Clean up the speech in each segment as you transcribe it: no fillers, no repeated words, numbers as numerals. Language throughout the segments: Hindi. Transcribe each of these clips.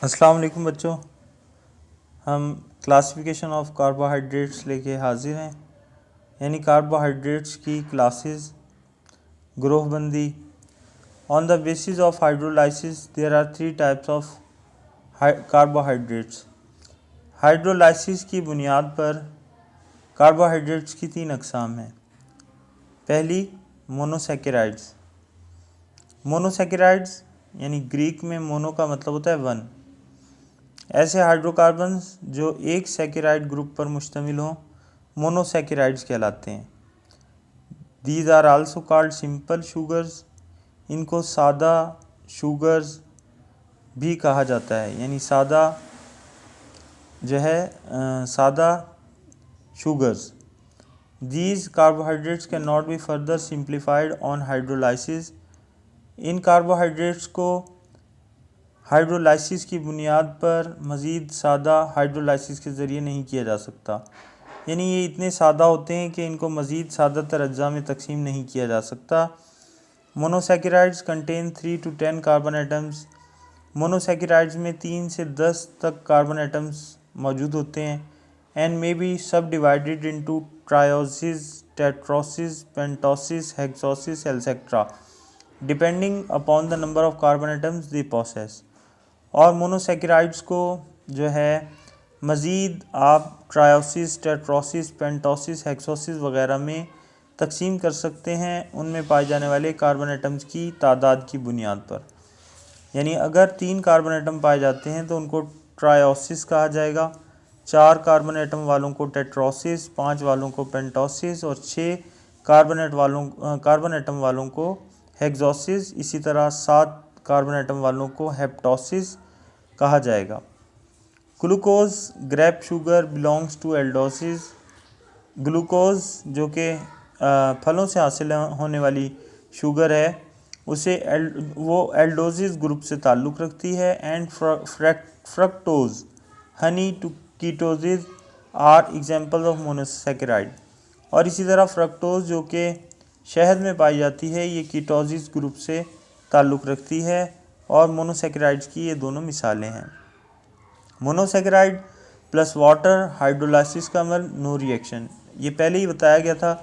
अस्सलाम वालेकुम बच्चों। हम क्लासिफिकेशन ऑफ कार्बोहाइड्रेट्स लेके हाजिर हैं, यानी कार्बोहाइड्रेट्स की क्लासेस, ग्रोहबंदी। On the basis of hydrolysis there are 3 types of carbohydrates. Hydrolysis की बुनियाद पर कार्बोहाइड्रेट्स की 3 अक़साम हैं। पहली, मोनोसैकेराइड्स। मोनोसैकेराइड्स यानी ग्रीक में मोनो का मतलब होता है 1। ऐसे हाइड्रोकार्बन्स जो एक सैकेराइड ग्रुप पर मुश्तमिल हों मोनोसैकेराइड्स कहलाते हैं। These are also called simple sugars. इनको सादा शुगर्स भी कहा जाता है, यानी सादा जो है सादा sugars. These carbohydrates can not be further simplified on hydrolysis. In carbohydrates को हाइड्रोलाइसिस की बुनियाद पर मज़ीद सादा हाइड्रोलाइसिस के ज़रिए नहीं किया जा सकता, यानी ये इतने सादा होते हैं कि इनको मज़ीद सादा तर अज्जा में तकसीम नहीं किया जा सकता। Monosaccharides contain 3 to 10 carbon atoms. Monosaccharides में 3 से 10 तक कार्बन एटम्स मौजूद होते हैं। And may be subdivided into trioses, tetroses, pentoses, hexoses etcetera depending upon the number of carbon atoms they possess. और मोनोसैकेराइड्स को जो है मज़ीद आप ट्रायोसिस, टेट्रोसिस, पेंटोसिस, हेक्सोसिस वगैरह में तकसीम कर सकते हैं उनमें पाए जाने वाले कार्बन एटम्स की तादाद की बुनियाद पर। यानी अगर 3 कार्बन एटम पाए जाते हैं तो उनको ट्रायोसिस कहा जाएगा, 4 कार्बन एटम वालों को टेट्रोसिस, 5 वालों को पेंटोसिस और 6 कार्बन एटम वालों को हेक्सोसिस, इसी तरह 7 कार्बन एटम वालों को हेप्टोसिस कहा जाएगा। Glucose grape sugar belongs to aldoses. Glucose जो कि फलों से हासिल होने वाली शुगर है उसे वो एल्डोसिस ग्रुप से ताल्लुक़ रखती है। And fructose, honey to ketoses are examples of monosaccharide. और इसी तरह फ्रक्टोज जो कि शहद में पाई जाती है ये कीटोसिस ग्रुप से ताल्लुक़ रखती है और मोनोसैकेराइड्स की ये दोनों मिसालें हैं। मोनोसैकेराइड प्लस वाटर हाइड्रोलाइसिस का अमल नो रिएक्शन। ये पहले ही बताया गया था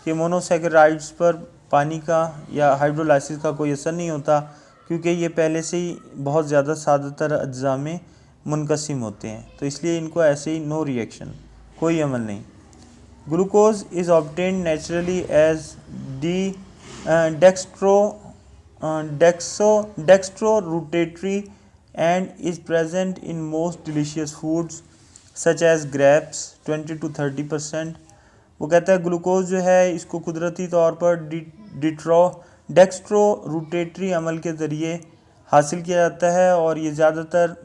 कि मोनोसैकेराइड्स पर पानी का या हाइड्रोलाइसिस का कोई असर नहीं होता, क्योंकि ये पहले से ही बहुत ज़्यादा सादातर अज्जा में मुनक़सिम होते हैं, तो इसलिए इनको ऐसे ही नो रिएक्शन, कोई अमल नहीं। Glucose is obtained naturally as dextrorotatory and is present in most delicious foods such as grapes 20 to 30%। वो कहता है ग्लूकोज जो है इसको कुदरती तौर पर डेक्स्ट्रो रूटेटरी अमल के ज़रिए हासिल किया जाता है और ये ज़्यादातर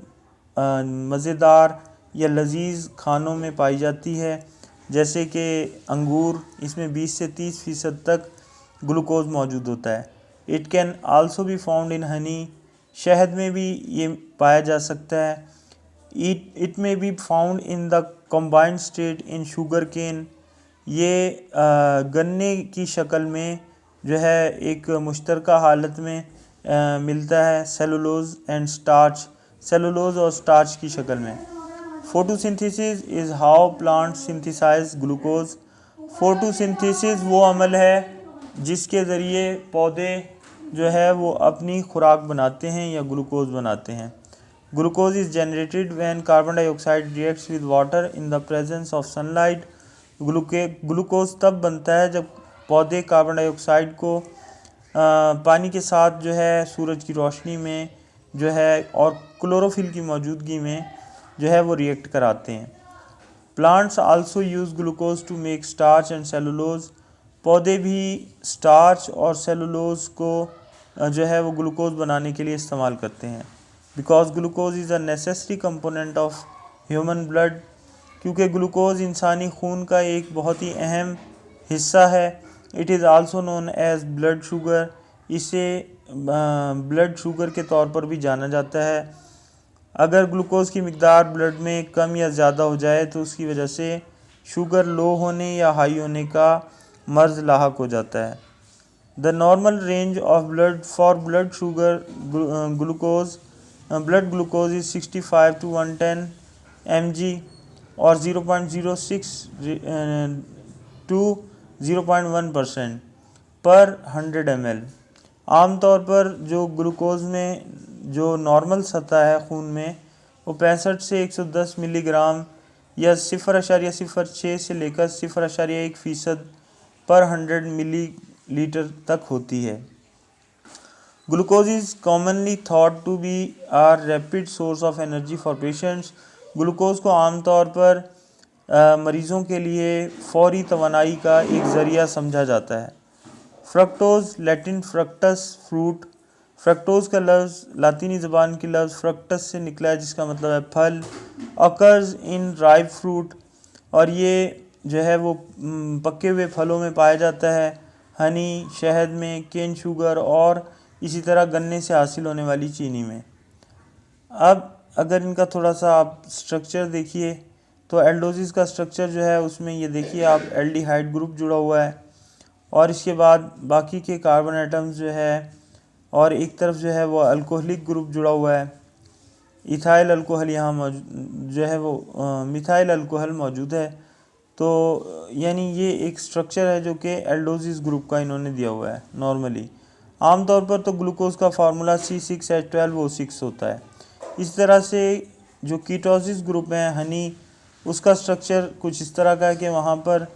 मज़ेदार या लजीज खानों में पाई जाती है, जैसे कि अंगूर, इसमें 20 से 30% तक ग्लूकोज मौजूद होता है। It can also be found इन हनी, शहद में भी ये पाया जा सकता है। It may be found in the combined state in sugar cane, ये गन्ने की शक्ल में जो है एक मुश्तरका हालत में मिलता है। सेलुलोज एंड स्टार्च, सेलुलोज और स्टार्च की शक्ल में। Photosynthesis is how plant synthesize glucose. Photosynthesis वो अमल है जिसके ज़रिए पौधे जो है वो अपनी खुराक बनाते हैं या ग्लूकोज बनाते हैं। Glucose is generated when carbon dioxide reacts with water in the presence of sunlight. Glucose तब बनता है जब पौधे कार्बन डाइऑक्साइड को पानी के साथ जो है सूरज की रोशनी में जो है और क्लोरोफिल की मौजूदगी में जो है वो रिएक्ट कराते हैं। Plants also use glucose to make starch and cellulose. पौधे भी स्टार्च और सेलुलोज को जो है वो ग्लूकोज बनाने के लिए इस्तेमाल करते हैं। Because glucose is a necessary component of human blood, क्योंकि ग्लूकोज इंसानी खून का एक बहुत ही अहम हिस्सा है। It is also known as blood sugar, इसे ब्लड शुगर के तौर पर भी जाना जाता है। अगर ग्लूकोज की मिकदार ब्लड में कम या ज़्यादा हो जाए तो उसकी वजह से शुगर लो होने या हाई होने का मर्ज़ लाहक हो जाता है। The normal range of blood for blood sugar glucose blood glucose is 65 to 110 mg और 0.06 to 0.1% पर 100 ml। आमतौर पर जो ग्लूकोज में जो नॉर्मल सतह है खून में वो 65 से 110 मिलीग्राम या 0.06 से लेकर 0.1% पर 100 मिलीलीटर तक होती है। Glucose is commonly thought to be a rapid source of energy for patients. Glucose को आमतौर पर मरीज़ों के लिए फौरी तवानाई का एक ज़रिया समझा जाता है। Fructose Latin fructus fruit. Fructose का लफ्ज़ लातीनी ज़बान की लफ्ज़ फ्रक्टस से निकला है जिसका मतलब है फल। अकर्स इन राइप फ्रूट और ये जो है वो पके हुए फलों में पाया जाता है। हनी, शहद में, केन शुगर और इसी तरह गन्ने से हासिल होने वाली चीनी में। अब अगर इनका थोड़ा सा आप स्ट्रक्चर देखिए तो एल्डोसिस का स्ट्रक्चर जो है उसमें ये देखिए आप एल्डिहाइड ग्रुप जुड़ा हुआ है और इसके बाद बाकी के कार्बन एटम्स जो है और एक तरफ जो है वो अल्कोहलिक ग्रुप जुड़ा हुआ है। इथाइल अल्कोहल यहाँ जो है वो मिथाइल अल्कोहल मौजूद है। तो यानी ये एक स्ट्रक्चर है जो कि एल्डोसिस ग्रुप का इन्होंने दिया हुआ है। नॉर्मली आमतौर पर तो ग्लूकोज का फार्मूला C6H12O6 होता है। इस तरह से जो कीटोसिस ग्रुप है हनी, उसका स्ट्रक्चर कुछ इस तरह का है कि वहाँ पर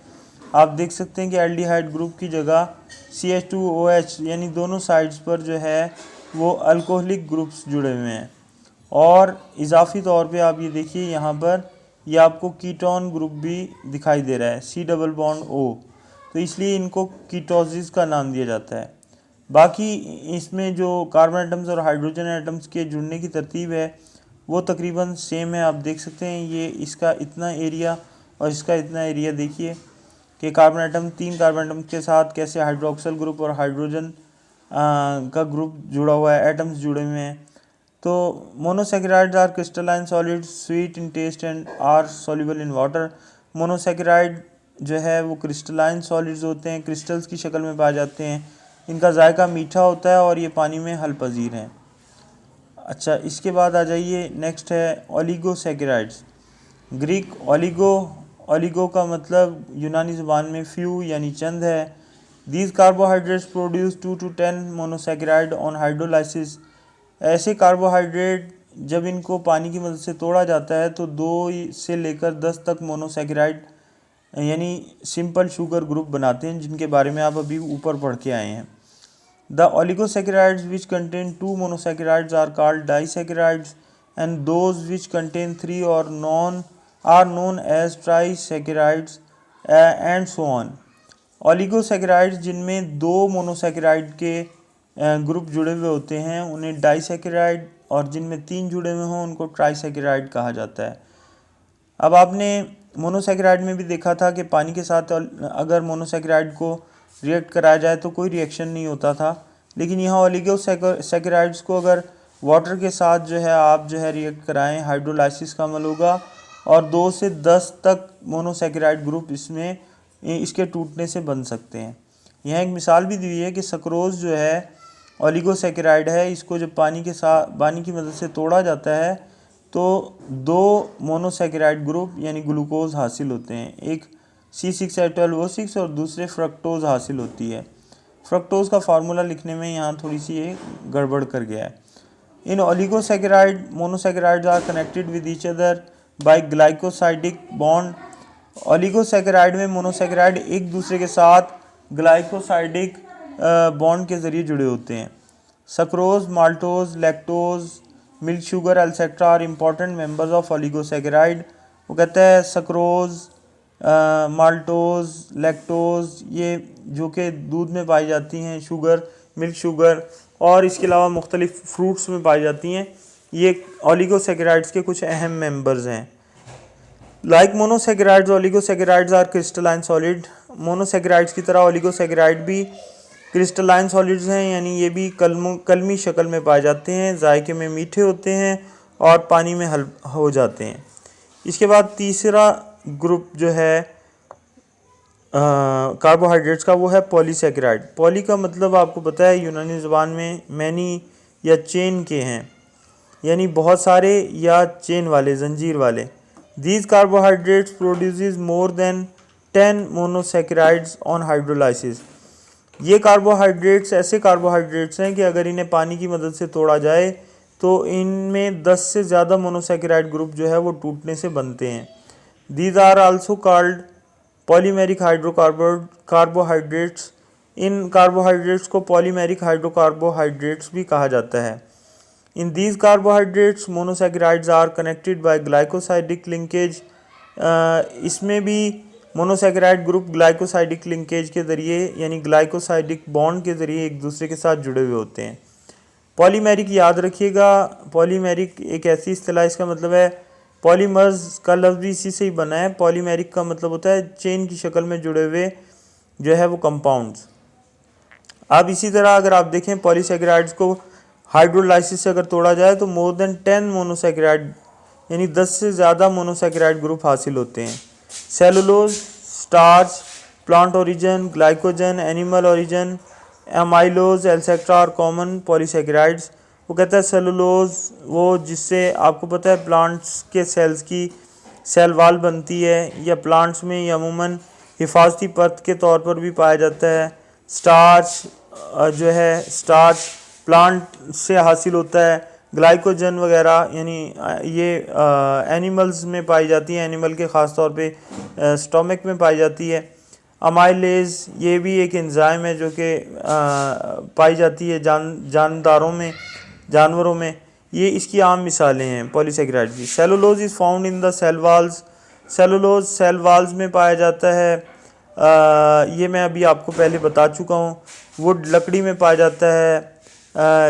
आप देख सकते हैं कि एल्डिहाइड ग्रुप की जगह CH2OH यानी दोनों साइड्स पर जो है वो अल्कोहलिक ग्रुप्स जुड़े हुए हैं। और इजाफी तौर पे आप ये देखिए यहाँ पर ये आपको कीटोन ग्रुप भी दिखाई दे रहा है C डबल बॉन्ड O, तो इसलिए इनको कीटोसिस का नाम दिया जाता है। बाकी इसमें जो कार्बन एटम्स और हाइड्रोजन एटम्स के जुड़ने की तरतीब है वो तकरीबन सेम है। आप देख सकते हैं ये इसका इतना एरिया और इसका इतना एरिया देखिए कि कार्बन एटम 3 कार्बन एटम के साथ कैसे हाइड्रोक्सिल ग्रुप और हाइड्रोजन का ग्रुप जुड़ा हुआ है, एटम्स जुड़े हुए हैं। तो monosaccharides are crystalline solids sweet in taste and are soluble in water. Monosaccharide जो है वो क्रिस्टलाइन सॉलिड्स होते हैं, क्रिस्टल्स की शक्ल में पाए जाते हैं। इनका जायका मीठा होता है और ये पानी में हल पजीर हैं। अच्छा, इसके बाद आ जाइए, नेक्स्ट है ओलिगोसैकेराइड्स। ग्रीक ओलिगो का मतलब यूनानी ज़बान में फ्यू यानी चंद है। These carbohydrates produce 2 to 10 monosaccharide on hydrolysis. ऐसे कार्बोहाइड्रेट जब इनको पानी की मदद से तोड़ा जाता है तो 2 से लेकर 10 तक मोनोसैकेराइड यानी सिंपल शुगर ग्रुप बनाते हैं, जिनके बारे में आप अभी ऊपर पढ़ के आए हैं। The oligosaccharides which contain 2 monosaccharides are called disaccharides and those which contain 3 और are known as trisaccharides and so on। Oligosaccharides जिनमें 2 मोनोसैकेराइड के ग्रुप जुड़े हुए होते हैं उन्हें डाइसैकेराइड और जिनमें 3 जुड़े हुए हों उनको ट्राइसैकेराइड कहा जाता है। अब आपने मोनोसैकेराइड में भी देखा था कि पानी के साथ अगर मोनोसैकेराइड को रिएक्ट कराया जाए तो कोई रिएक्शन नहीं होता था, लेकिन यहाँ ओलिगोसैकेराइड्स को अगर वाटर के साथ जो है आप जो है रिएक्ट कराएं, हाइड्रोलाइसिस का अमल होगा और 2 से 10 तक मोनोसैकेराइड ग्रुप इसमें इसके टूटने से बन सकते हैं। यहाँ एक मिसाल भी दी हुई है कि सक्रोज जो है ओलिगोसैकेराइड है, इसको जब पानी की मदद से तोड़ा जाता है तो 2 मोनोसैकेराइड ग्रुप यानी ग्लूकोज हासिल होते हैं। एक C6H12O6 और दूसरे फ्रक्टोज हासिल होती है। फ्रक्टोज का फार्मूला लिखने में यहाँ थोड़ी सी ये गड़बड़ कर गया है। In oligosaccharide monosaccharides are connected with each other by glycosidic bond. Oligosaccharide में मोनोसैकेराइड एक दूसरे के साथ ग्लाइकोसाइडिक बॉन्ड के ज़रिए जुड़े होते हैं। Sucrose, maltose, lactose, milk sugar etcetera are important members of oligosaccharide. वो कहता है सक्रोज, माल्टोज, लैक्टोज ये जो कि दूध में पाई जाती हैं, शुगर, मिल्क शुगर और इसके अलावा मुख्तलिफ फ्रूट्स में पाई जाती हैं, ये ओलिगोसैकेराइड्स के कुछ अहम मेंबर्स हैं। Like monosaccharides oligosaccharides are crystalline solid. Monosaccharides की तरह ओलिगोसैकेराइड भी क्रिस्टलाइन सॉलिड्स हैं, यानी ये भी कलमी शक्ल में पाए जाते हैं, जायके में मीठे होते हैं और पानी में हल हो जाते हैं। इसके बाद तीसरा ग्रुप जो है कार्बोहाइड्रेट्स का वो है पॉलीसैकेराइड। पॉली का मतलब आपको पता है यूनानी ज़बान में मैनी या चेन के हैं। यानी बहुत सारे या चेन वाले, जंजीर वाले। These carbohydrates produces more than 10 monosaccharides on hydrolysis. ये कार्बोहाइड्रेट्स ऐसे कार्बोहाइड्रेट्स हैं कि अगर इन्हें पानी की मदद से तोड़ा जाए तो इनमें 10 से ज़्यादा मोनोसेकेराइड ग्रुप जो है वो टूटने से बनते हैं। These are also called polymeric carbohydrates. इन कार्बोहाइड्रेट्स को पॉलीमेरिक हाइड्रोकार्बोहाइड्रेट्स भी कहा जाता है। In these carbohydrates monosaccharides are connected by glycosidic linkage. इसमें भी मोनोसेकेराइड ग्रुप ग्लाइकोसाइडिक लिंकेज के ज़रिए यानी ग्लाइकोसाइडिक बॉन्ड के ज़रिए एक दूसरे के साथ जुड़े हुए होते हैं। पॉलीमेरिक याद रखिएगा, पॉलीमेरिक एक ऐसी इस्तिलाह, इसका मतलब है पॉलीमर्स का लफ्ज़ भी इसी से ही बना है। पॉलीमेरिक का मतलब होता है चेन की शक्ल में जुड़े हुए जो है वो कंपाउंड्स। अब इसी तरह अगर आप देखें पॉलीसेकेराइड्स को हाइड्रोलाइसिस से अगर तोड़ा जाए तो मोर देन 10 मोनोसेकेराइड यानी 10 से ज़्यादा मोनोसेकेराइड ग्रुप हासिल होते हैं। Cellulose, starch, plant origin, glycogen, animal origin, amylose etcetera और कॉमन पॉलीसेकेराइड्स। वो कहता है सेलुलोज वो जिससे आपको पता है प्लांट्स के सेल्स की सेल वाल बनती है, या प्लांट्स में या अमूमन हिफाजती परत के तौर पर भी पाया जाता है। स्टार्च जो है स्टार्च प्लांट से हासिल होता है। ग्लाइकोजन वगैरह यानी ये एनिमल्स में पाई जाती है, एनिमल के ख़ास तौर पे स्टोमक में पाई जाती है। अमाइलेज ये भी एक एंजाइम है जो कि पाई जाती है जानवरों में। ये इसकी आम मिसालें हैं पॉलीसेकेराइड की। Cellulose is found in the cell walls. Cellulose cell walls में पाया जाता है। ये मैं अभी आपको पहले बता चुका हूँ। वुड लकड़ी में पाया जाता है।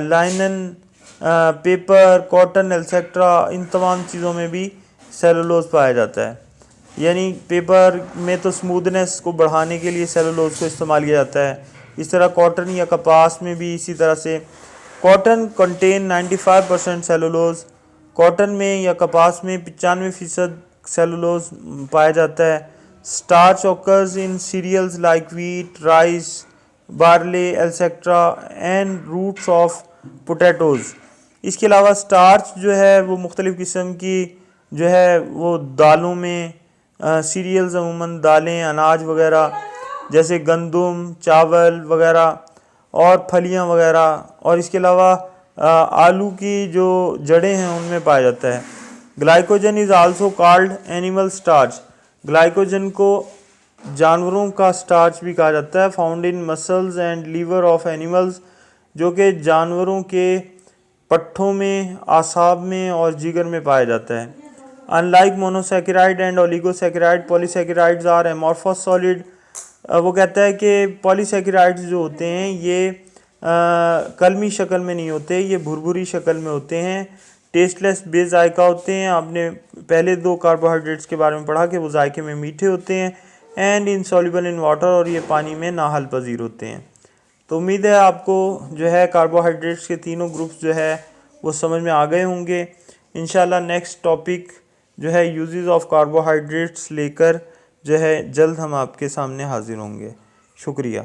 लाइनन, पेपर, कॉटन एल्सेट्रा, इन तमाम चीज़ों में भी सेलुलोज पाया जाता है। यानी पेपर में तो स्मूथनेस को बढ़ाने के लिए सेलुलोज को इस्तेमाल किया जाता है। इस तरह कॉटन या कपास में भी इसी तरह से। Cotton contain 95% cellulose. कॉटन में या कपास में 95% सेलुलोज पाया जाता है। Starch occurs in cereals like wheat, rice, barley etcetera and roots of potatoes. इसके अलावा स्टार्च जो है वो मुख्तलिफ़ किस्म की जो है वो दालों में, सीरियल्स अमूमन दालें, अनाज वगैरह जैसे गंदम, चावल वगैरह और फलियां वगैरह, और इसके अलावा आलू की जो जड़ें हैं उनमें पाया जाता है। Glycogen is also called animal starch. Glycogen को जानवरों का स्टार्च भी कहा जाता है। Found in muscles and liver of animals, जो कि जानवरों के पट्ठों में, आसाब में और जिगर में पाया जाता है। Unlike monosaccharide and oligosaccharide, polysaccharides are amorphous solid. वो कहता है कि पॉलीसेकेराइड्स जो होते हैं ये कलमी शक्ल में नहीं होते, ये भुरभुरी शक्ल में होते हैं। टेस्टलेस बेजायका होते हैं। आपने पहले 2 कार्बोहाइड्रेट्स के बारे में पढ़ा कि वो जायके में मीठे होते हैं। एंड इनसॉल्युबल इन वाटर, और ये पानी में नाहल पजीर होते हैं। तो उम्मीद है आपको जो है कार्बोहाइड्रेट्स के तीनों ग्रुप्स जो है वो समझ में आ गए होंगे। इंशाल्लाह नेक्स्ट टॉपिक जो है यूजेस ऑफ कार्बोहाइड्रेट्स लेकर जो है जल्द हम आपके सामने हाजिर होंगे। शुक्रिया।